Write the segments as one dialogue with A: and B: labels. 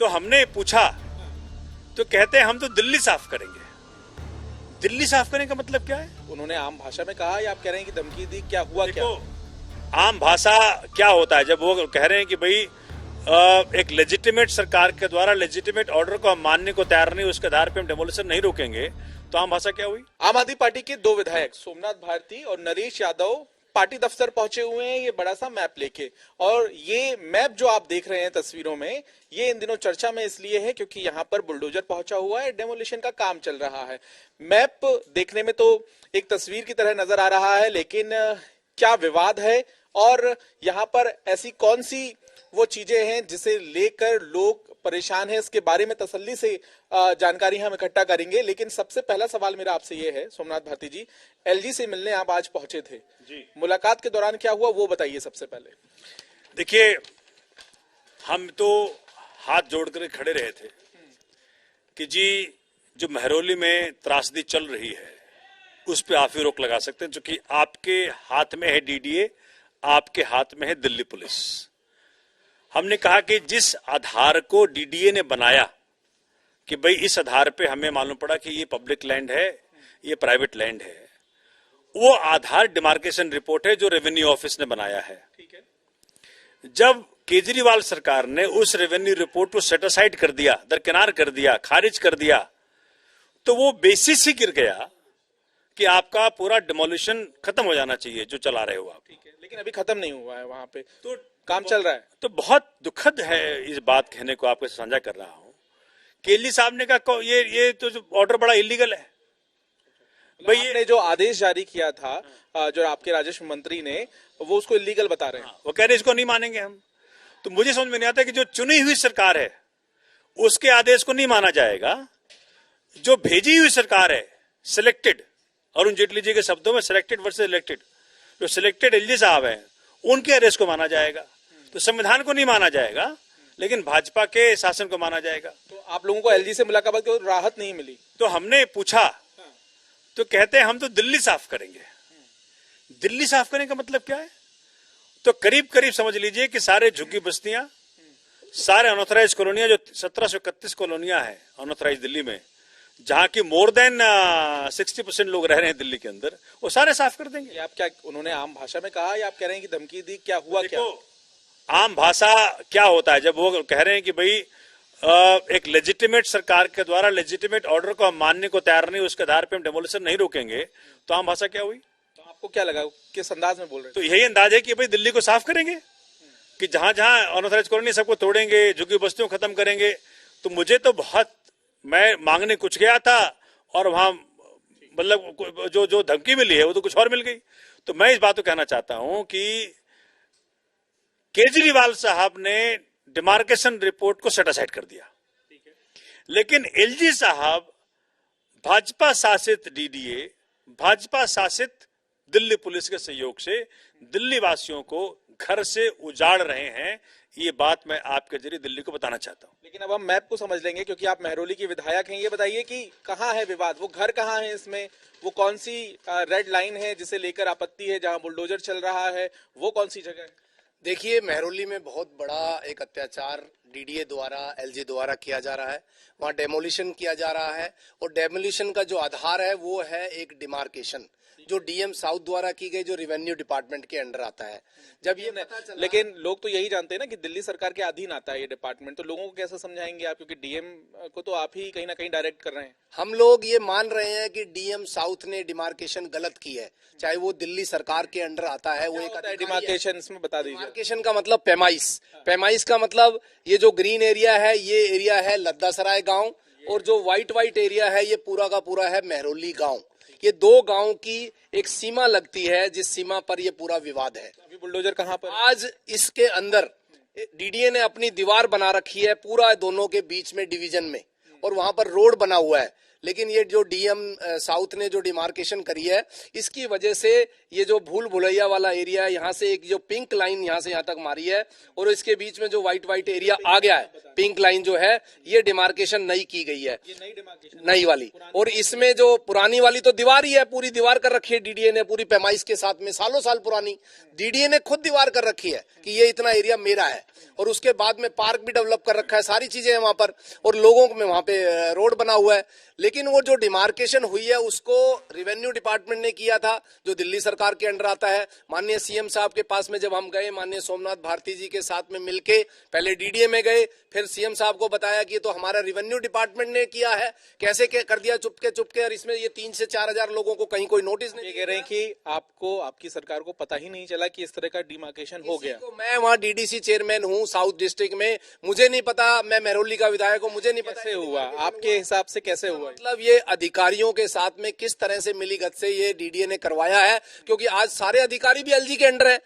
A: तो हमने पूछा तो कहते हैं हम तो दिल्ली साफ करेंगे। दिल्ली साफ करने का मतलब क्या है?
B: उन्होंने आम भाषा में कहा या आप कह रहे हैं कि धमकी दी? क्या हुआ? क्या
A: आम भाषा क्या होता है? जब वो कह रहे हैं कि भाई एक लेजिटिमेट सरकार के द्वारा लेजिटिमेट ऑर्डर को हम मानने को तैयार नहीं, उसके आधार पे हम डेमोलिशन नहीं रोकेंगे, तो आम भाषा क्या हुई?
B: आम आदमी पार्टी के दो विधायक सोमनाथ भारती और नरेश यादव पार्टी दफ्तर पहुंचे हुए हैं ये बड़ा सा मैप लेके। और ये मैप जो आप देख रहे हैं तस्वीरों में, ये इन दिनों चर्चा में इसलिए है क्योंकि यहाँ पर बुलडोजर पहुंचा हुआ है, डेमोलिशन का काम चल रहा है। मैप देखने में तो एक तस्वीर की तरह नजर आ रहा है, लेकिन क्या विवाद है और यहाँ पर ऐसी कौन सी वो चीजें हैं जिसे लेकर लोग परेशान हैं, इसके बारे में तसल्ली से जानकारी हम इकट्ठा करेंगे। लेकिन सबसे पहला सवाल मेरा आपसे ये है, सोमनाथ भारती जी, एलजी से मिलने आप आज पहुंचे थे
A: जी।
B: मुलाकात के दौरान क्या हुआ वो बताइए सबसे पहले।
A: देखिए, हम तो हाथ जोड़कर खड़े रहे थे कि जी जो महरौली में त्रासदी चल रही है उस पे आप ही रोक लगा सकते हैं, क्योंकि आपके हाथ में है डीडीए, आपके हाथ में है दिल्ली पुलिस। हमने कहा कि जिस आधार को डीडीए ने बनाया कि भाई इस आधार पे हमें मालूम पड़ा कि ये पब्लिक लैंड है, ये प्राइवेट लैंड है, वो आधार डिमार्केशन रिपोर्ट है जो रेवेन्यू ऑफिस ने बनाया है।
B: ठीक है।
A: जब केजरीवाल सरकार ने उस रेवेन्यू रिपोर्ट को सेट असाइड कर दिया, दरकिनार कर दिया, खारिज कर दिया, तो वो बेसिस ही गिर गया कि आपका पूरा डिमोलिशन खत्म हो जाना चाहिए जो चला रहे हो आप।
B: ठीक है, लेकिन अभी खत्म नहीं हुआ है, वहां पे
A: तो
B: काम चल रहा है।
A: तो बहुत दुखद है इस बात कहने को आपके साझा कर रहा हूं। केजरी साहब ने कहा ये तो ऑर्डर बड़ा इलीगल है।
B: भाई आपने जो आदेश जारी किया था जो आपके राजस्व मंत्री ने, वो उसको इलीगल बता रहे हैं।
A: वो कह रहे इसको नहीं मानेंगे हम। तो मुझे समझ में नहीं आता कि जो चुनी हुई सरकार है उसके आदेश को नहीं माना जाएगा, जो भेजी हुई सरकार है सिलेक्टेड, अरुण जेटली जी के शब्दों में सिलेक्टेड वर्सेस इलेक्टेड, जो सिलेक्टेड एलजी साहब हैं उनके आदेश को माना जाएगा। तो संविधान को नहीं माना जाएगा, लेकिन भाजपा के शासन को माना जाएगा।
B: तो आप लोगों को एलजी से मुलाकात के राहत नहीं मिली?
A: तो हमने पूछा तो कहते हैं हम तो दिल्ली साफ करेंगे। दिल्ली साफ करने का मतलब क्या है? तो करीब करीब समझ लीजिए कि सारे झुग्गी बस्तियां, सारे अनऑथराइज कॉलोनियां, जो 1731 कॉलोनियां हैं अनऑथराइज दिल्ली में, जहां की मोर देन 60% लोग रह रहे हैं दिल्ली के अंदर, वो सारे साफ कर देंगे।
B: आप क्या उन्होंने आम भाषा में कहा या आप कह रहे हैं कि धमकी दी? क्या हुआ? क्या
A: आम भाषा क्या होता है? जब वो कह रहे हैं कि भाई एक लेजिटिमेट सरकार के द्वारा लेजिटिमेट ऑर्डर को हम मानने को तैयार नहीं, उसके आधार पे हम डेमोलिशन नहीं रोकेंगे, तो आम भाषा क्या हुई?
B: तो आपको क्या लगा, किस अंदाज में बोल रहे हैं?
A: तो यही अंदाज है कि भाई दिल्ली को साफ करेंगे, कि जहां जहां अनऑथराइज कॉलोनी सबको तोड़ेंगे, झुग्गी बस्तियों खत्म करेंगे। तो मुझे तो बहुत, मैं मांगने कुछ गया था और वहां मतलब जो धमकी मिली है वो तो कुछ और मिल गई। तो मैं इस बात को कहना चाहता हूं कि केजरीवाल साहब ने डिमार्केशन रिपोर्ट को सेट असाइड कर दिया, लेकिन एलजी साहब भाजपा शासित डीडीए, भाजपा शासित दिल्ली पुलिस के सहयोग से दिल्ली वासियों को घर से उजाड़ रहे हैं। ये बात मैं आपके जरिए दिल्ली को बताना चाहता हूं।
B: लेकिन अब हम मैप को समझ लेंगे क्योंकि आप महरौली के विधायक हैं। ये बताइए कि कहां है विवाद, वो घर कहां है, इसमें वो कौन सी रेड लाइन है जिसे लेकर आपत्ति है, जहां बुलडोजर चल रहा है, वो कौन सी जगह है?
C: देखिए, महरौली में बहुत बड़ा एक अत्याचार डीडीए द्वारा, एलजी द्वारा किया जा रहा है। वहां डेमोलिशन किया जा रहा है और डेमोलिशन का जो आधार है वो है एक डिमार्केशन जो डीएम साउथ द्वारा की गई, जो रेवेन्यू डिपार्टमेंट के अंडर आता है। जब ये पता चला,
B: लेकिन लोग तो यही जानते हैं ना कि दिल्ली सरकार के अधीन आता है ये डिपार्टमेंट, तो लोगों को कैसे समझाएंगे आप, क्योंकि डीएम को तो आप ही कहीं ना कहीं डायरेक्ट कर रहे हैं।
C: हम लोग ये मान रहे हैं कि डीएम साउथ ने डिमार्केशन गलत की है, चाहे वो दिल्ली सरकार के अंडर आता है। वो एक
B: डिमार्केशन इसमें बता दीजिए।
C: डिमार्केशन का मतलब पैमाइश, पैमाइश का मतलब ये जो ग्रीन एरिया है ये एरिया है लद्दासराय गांव, और जो व्हाइट एरिया है ये पूरा का पूरा है महरौली गांव। ये दो गांव की एक सीमा लगती है जिस सीमा पर ये पूरा विवाद है।
B: अभी बुलडोजर कहां पर?
C: आज इसके अंदर डीडीए ने अपनी दीवार बना रखी है पूरा दोनों के बीच में डिवीजन में, और वहां पर रोड बना हुआ है, लेकिन ये जो डीएम साउथ ने जो डिमार्केशन करी है, इसकी वजह से ये जो भूल भुलैया वाला एरिया है, यहाँ से एक जो पिंक लाइन यहाँ से यहाँ तक मारी है और इसके बीच में जो व्हाइट एरिया आ गया है, पिंक लाइन जो है, ये डिमार्केशन नई की गई है, नई वाली। और इसमें जो पुरानी वाली तो दीवार ही है, पूरी दीवार कर रखी है डीडीए ने, पूरी पैमाइश के साथ में, सालों साल पुरानी डीडीए ने खुद दीवार कर रखी है कि ये इतना एरिया मेरा है। और उसके बाद में पार्क भी डेवलप कर रखा है, सारी चीजें हैं वहां पर, और लोगों में वहां पे रोड बना हुआ है। लेकिन वो जो डिमार्केशन हुई है उसको रेवेन्यू डिपार्टमेंट ने किया था, जो दिल्ली सरकार के अंडर आता है। माननीय सीएम साहब के पास में जब हम गए, माननीय सोमनाथ भारती जी के साथ में मिलके पहले डीडीए में गए, फिर सीएम साहब को बताया कि तो हमारा रेवेन्यू डिपार्टमेंट ने किया है, कैसे कर दिया चुपके, और इसमें ये 3 से 4 हजार लोगों को कहीं कोई नोटिस नहीं।
B: ये कह रहे हैं कि आपको, आपकी सरकार को पता ही नहीं चला कि इस तरह का डिमार्केशन हो गया।
C: मैं वहाँ डीडीसी चेयरमैन हूँ साउथ डिस्ट्रिक्ट में, मुझे नहीं पता, मैं महरौली का विधायक हूँ, मुझे नहीं पता
B: कैसे हुआ, आपके हिसाब से कैसे हुआ?
C: मतलब ये अधिकारियों के साथ में किस तरह से मिलीभगत से ये डीडीए ने करवाया है, क्योंकि आज सारे अधिकारी भी एलजी के अंडर है।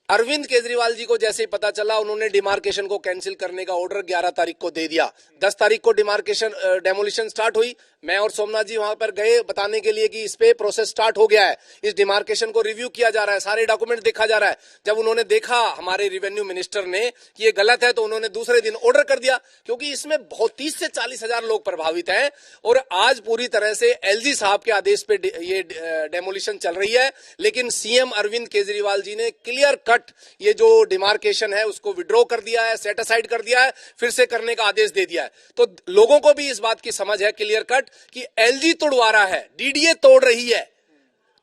C: अरविंद केजरीवाल जी को जैसे ही पता चला, उन्होंने डिमार्केशन को कैंसिल करने का ऑर्डर 11 तारीख को दे दिया। 10 तारीख को डिमार्केशन डेमोलिशन स्टार्ट हुई। मैं और सोमनाथ जी वहां पर गए बताने के लिए कि इस पे प्रोसेस स्टार्ट हो गया है, इस डिमार्केशन को रिव्यू किया जा रहा है, सारे डॉक्यूमेंट देखा जा रहा है। जब उन्होंने देखा हमारे रेवेन्यू मिनिस्टर ने कि ये गलत है, तो उन्होंने दूसरे दिन ऑर्डर कर दिया, क्योंकि इसमें बहुत 30 से 40 हजार लोग प्रभावित हैं। और आज पूरी तरह से एलजी साहब के आदेश पे ये डेमोलिशन चल रही है। लेकिन सीएम अरविंद केजरीवाल जी ने क्लियर कट ये जो डिमार्केशन है उसको विड्रॉ कर दिया है, सेट असाइड कर दिया है, फिर से करने का आदेश दे दिया है। तो लोगों को भी इस बात की समझ है क्लियर कट कि एलजी तोड़वा रहा है, डीडीए तोड़ रही है।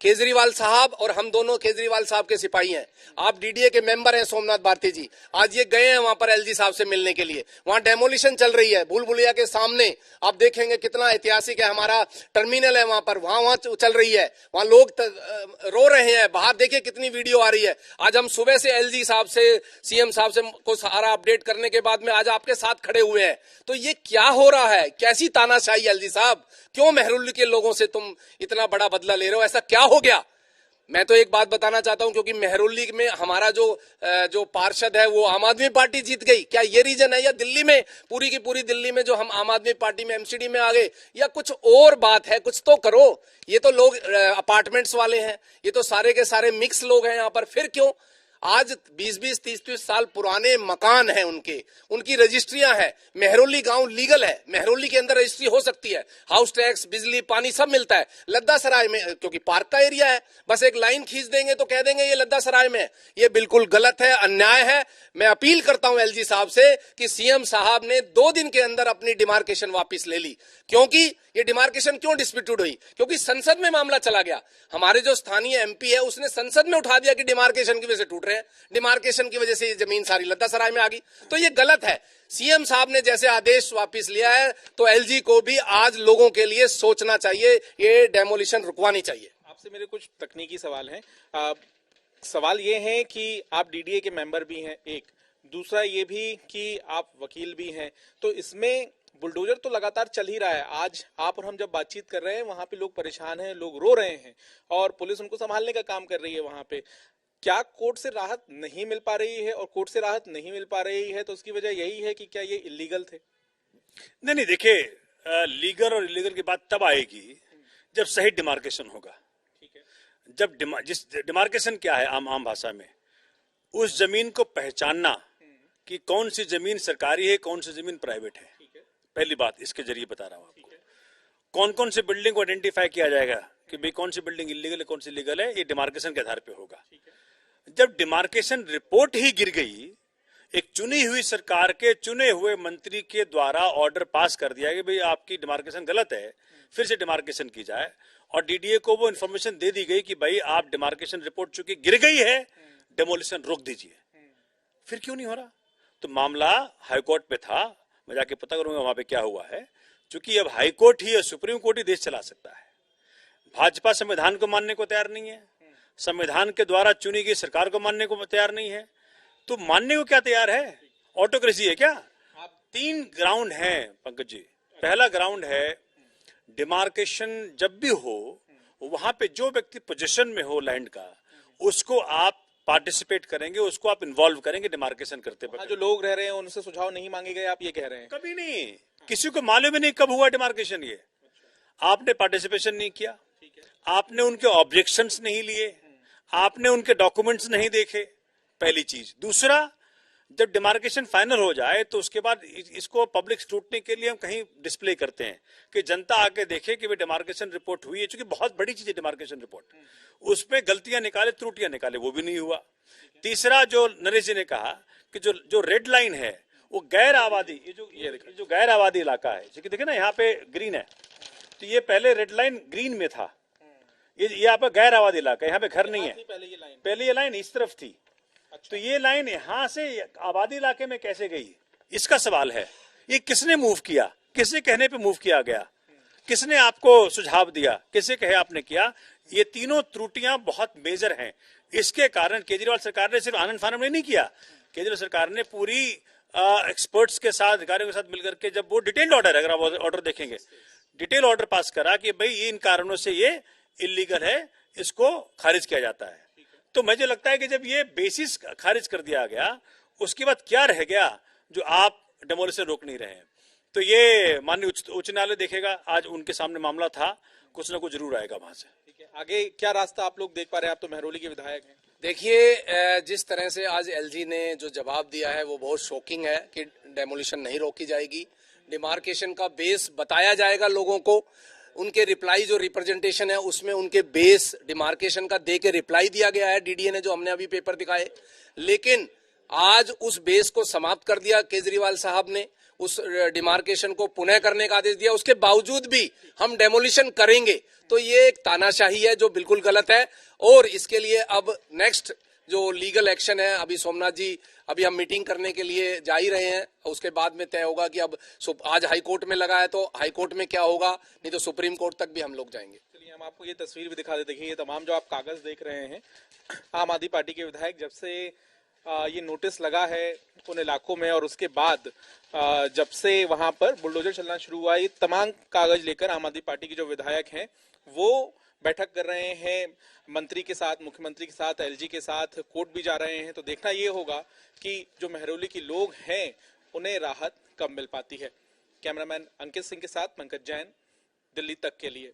C: केजरीवाल साहब और हम दोनों केजरीवाल साहब के सिपाही हैं। आप डीडीए के मेंबर हैं सोमनाथ भारती जी, आज ये गए हैं वहां पर एलजी साहब से मिलने के लिए। वहां डेमोलिशन चल रही है भूल भुलैया के सामने, आप देखेंगे कितना ऐतिहासिक है, हमारा टर्मिनल है वहां पर, वहां चल रही है, वहां लोग रो रहे हैं, बाहर देखिए कितनी वीडियो आ रही है। आज हम सुबह से एलजी साहब से, सीएम साहब से को सारा अपडेट करने के बाद में आज आपके साथ खड़े हुए हैं। तो ये क्या हो रहा है, कैसी तानाशाही एलजी साहब, क्यों महरौली के लोगों से तुम इतना बड़ा बदला ले रहे हो, ऐसा क्या हो गया? मैं तो एक बात बताना चाहता हूं, क्योंकि महरौली में हमारा जो पार्षद है वो आम आदमी पार्टी जीत गई, क्या ये रीजन है? या दिल्ली में पूरी की पूरी दिल्ली में जो हम आम आदमी पार्टी में एमसीडी में आ गए, या कुछ और बात है? कुछ तो करो। ये तो लोग अपार्टमेंट्स वाले हैं, ये तो सारे के सारे मिक्स लोग हैं यहाँ पर, फिर क्यों? आज 20-20, 30-30 साल पुराने मकान हैं उनकी रजिस्ट्रियां हैं। महरौली गांव लीगल है, महरौली के अंदर रजिस्ट्री हो सकती है, हाउस टैक्स, बिजली, पानी सब मिलता है। लद्दा सराय में क्योंकि पार्क का एरिया है, बस एक लाइन खींच देंगे तो कह देंगे ये लद्दा सराय में है। ये बिल्कुल गलत है, अन्याय है। मैं अपील करता हूं एलजी साहब से कि सीएम साहब ने 2 दिन के अंदर अपनी डिमार्केशन वापस ले ली। क्योंकि ये डिमार्केशन क्यों डिस्प्यूटेड हुई? क्योंकि संसद में मामला चला गया। हमारे जो स्थानीय एमपी है उसने संसद में उठा दिया कि डिमार्केशन की वजह से टूट रहे हैं, डिमार्केशन की वजह से ये जमीन सारी लद्दा सराय में आ गई। तो ये गलत है। सीएम साहब ने जैसे आदेश वापस लिया है, तो एलजी को भी आज लोगों के लिए सोचना चाहिए, ये डेमोलिशन रुकवानी चाहिए।
B: आपसे मेरे कुछ तकनीकी सवाल हैं। सवाल ये है कि आप डीडीए के मेंबर भी हैं, एक दूसरा ये भी कि आप वकील भी हैं, तो इसमें बुलडोजर तो लगातार चल ही रहा है। आज आप और हम जब बातचीत कर रहे हैं, वहां पे लोग परेशान हैं, लोग रो रहे हैं, और पुलिस उनको संभालने का काम कर रही है वहां पे। क्या कोर्ट से राहत नहीं मिल पा रही है? और कोर्ट से राहत नहीं मिल पा रही है तो उसकी वजह यही है कि क्या ये इलीगल थे?
A: नहीं, देखिए, लीगल और इलीगल की बात तब आएगी जब सही डिमार्केशन होगा।
B: ठीक है।
A: जब जिस डिमार्केशन क्या है आम भाषा में, उस जमीन को पहचानना कि कौन सी जमीन सरकारी है, कौन सी जमीन प्राइवेट है। पहली बात इसके जरिए बता रहा हूं आपको। कौन कौन सी बिल्डिंग को आइडेंटिफाई किया जाएगा कि भाई कौन सी बिल्डिंग इलीगल है, कौन सी लीगल है, ये डिमार्केशन के आधार पे होगा। जब डिमार्केशन रिपोर्ट ही गिर गई, एक चुनी हुई सरकार के चुने हुए मंत्री के द्वारा ऑर्डर पास कर दिया कि भाई आपकी डिमार्केशन गलत है, फिर से डिमार्केशन की जाए, और डीडीए को वो इन्फॉर्मेशन दे दी गई कि भाई आप डिमार्केशन रिपोर्ट चूंकि गिर गई है, डेमोलिशन रोक दीजिए, फिर क्यों नहीं हो रहा? तो मामला हाईकोर्ट पे था, मैं जाके पता करूंगा वहां पे क्या हुआ है। चूंकि अब हाईकोर्ट ही या सुप्रीम कोर्ट ही देश चला सकता है। भाजपा संविधान को मानने को तैयार नहीं है, संविधान के द्वारा चुनी गई सरकार को मानने को तैयार नहीं है, तो मानने को क्या तैयार है? ऑटोक्रेसी है क्या? 3 ग्राउंड है पंकज जी। पहला ग्राउंड है, डिमार्केशन जब भी हो वहां पे जो व्यक्ति पोजीशन में हो लैंड का, उसको आप पार्टिसिपेट करेंगे, उसको आप इन्वॉल्व करेंगे डिमार्केशन करते वक्त।
B: जो लोग रह रहे हैं उनसे सुझाव नहीं मांगे गए, आप ये कह रहे हैं?
A: कभी नहीं, किसी को मालूम ही नहीं कब हुआ डिमार्केशन। ये आपने पार्टिसिपेशन नहीं किया, आपने उनके ऑब्जेक्शंस नहीं लिए, आपने उनके डॉक्यूमेंट्स नहीं देखे, पहली चीज। दूसरा, जब डिमार्केशन फाइनल हो जाए तो उसके बाद इसको पब्लिक स्क्रूटनी के लिए हम कहीं डिस्प्ले करते हैं कि जनता आके देखे कि वे डिमार्केशन रिपोर्ट हुई है, क्योंकि बहुत बड़ी चीज है डिमार्केशन रिपोर्ट, उसमें गलतियां निकाले, त्रुटियां निकाले, वो भी नहीं हुआ। तीसरा, जो नरेश जी ने कहा कि जो रेड लाइन है वो गैर आबादी, ये जो गैर आबादी इलाका है, क्योंकि देखिए ना यहाँ पे ग्रीन है, तो ये पहले रेड लाइन ग्रीन में था, ये यहाँ पे गैर आबादी इलाका है, यहाँ पे घर नहीं है, पहले ये लाइन इस तरफ थी। तो ये लाइन यहां से आबादी इलाके में कैसे गई, इसका सवाल है। ये किसने मूव किया, किसने कहने पे मूव किया गया, किसने आपको सुझाव दिया, किससे कहे आपने किया? ये तीनों त्रुटियां बहुत मेजर हैं। इसके कारण केजरीवाल सरकार ने सिर्फ आनंद फानन में नहीं किया, केजरीवाल सरकार ने पूरी एक्सपर्ट्स के साथ, अधिकारियों के साथ मिलकर के, जब वो डिटेल्ड ऑर्डर, अगर आप ऑर्डर देखेंगे, डिटेल ऑर्डर पास करा कि भाई ये इन कारणों से ये इलीगल है, इसको खारिज किया जाता है। तो मुझे लगता है कि जब ये बेसिस खारिज कर दिया गया, उसके बाद क्या रह गया जो आप डेमोलिशन रोक नहीं रहे हैं? तो ये माननीय उच्च न्यायालय देखेगा, आज उनके सामने मामला था, कुछ ना कुछ जरूर आएगा वहां से।
B: ठीक है, आगे क्या रास्ता आप लोग देख पा रहे हैं? आप तो महरौली के विधायक हैं।
C: देखिए, जिस तरह से आज एलजी ने जो जवाब दिया है वो बहुत शॉकिंग है कि डेमोलिशन नहीं रोकी जाएगी, डिमार्केशन का बेस बताया जाएगा लोगों को। उनके रिप्लाई जो रिप्रेजेंटेशन है उसमें उनके बेस डिमार्केशन का दे के रिप्लाई दिया गया है डीडीए ने, जो हमने अभी पेपर दिखाए। लेकिन आज उस बेस को समाप्त कर दिया केजरीवाल साहब ने, उस डिमार्केशन को पुनः करने का आदेश दिया, उसके बावजूद भी हम डेमोलिशन करेंगे। तो ये एक तानाशाही है जो बिल्कुल गलत है। और इसके लिए अब नेक्स्ट जो लीगल एक्शन है, अभी सोमनाथ जी, अभी हम मीटिंग करने के लिए जा ही रहे हैं, उसके बाद में तय होगा कि अब आज हाई कोर्ट में लगा है तो हाई कोर्ट में क्या होगा, नहीं तो सुप्रीम कोर्ट तक भी हम लोग जाएंगे।
B: चलिए, हम आपको ये तस्वीर भी दिखा देते हैं। ये तमाम जो आप कागज देख रहे हैं, आम आदमी पार्टी के विधायक, जब से ये नोटिस लगा है उन इलाकों में, और उसके बाद जब से वहां पर बुलडोजर चलना शुरू हुआ, ये तमाम कागज लेकर आम आदमी पार्टी के जो विधायक हैं वो बैठक कर रहे हैं मंत्री के साथ, मुख्यमंत्री के साथ, एलजी के साथ, कोर्ट भी जा रहे हैं। तो देखना ये होगा कि जो महरौली के लोग हैं उन्हें राहत कब मिल पाती है। कैमरामैन अंकित सिंह के साथ पंकज जैन, दिल्ली तक के लिए।